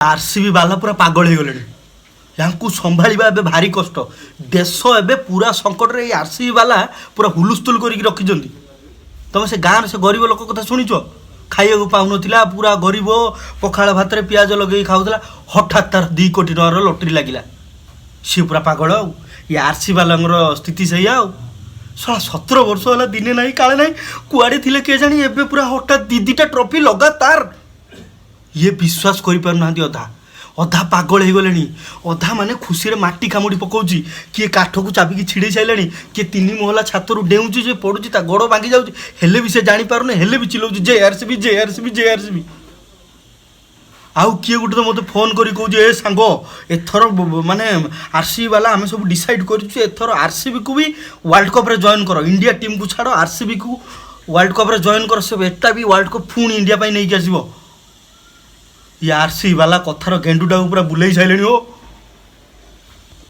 RCB बाला पूरा पागल हो गले संभाळा ए भारी कष्ट देश एबे पूरा संकट रे आरसीबी बाला पूरा हुलुस्थुल करके रखी तुम से गाँव से गरीब लोक कथा शुणिच खाइबा पाऊन पूरा गरीब पखाड़ भात रे पियाज लगे खाऊला हठात तार 2 कोटी टकर लटरी लगिला सी पूरा पागल ये आरसीबी बाला स्थिति सही साला 17 वर्ष है दिने ना काले ना कुआड़े थे किए जानी एबे पूरा हठात दीटा ट्रॉफी लगातार ये विश्वास करना अधा अधा पागल हो गले अधा माने खुशी माटी कामुड़ी पकाउची किए काठ को चाबिकी छिड़े सारे किए 3 महला छात रू डेऊँची जे पड़ुची ता गोड़ भांगी जाऊँगी हेले भी से जानी पारुने हेले भी चिल्लाउची जे आरसीबी जे आरसीबी जे आरसीबी आउ किए गोटे तो मत फोन करी कहूँ ए सांग एथर माने आरसीबी वाला आम सब डिसाइड कर एथर आरसीबी को भी वर्ल्ड कप रे जॉइन कर इंडिया टीम को छाड़ आरसीबी को वर्ल्ड कप रे जॉइन कर सब एटा भी वर्ल्ड कप पुणी इंडिया नहीं आसब ये आरसीबी वाला कथार गेंडुटा पूरा बुलाई सारे हो।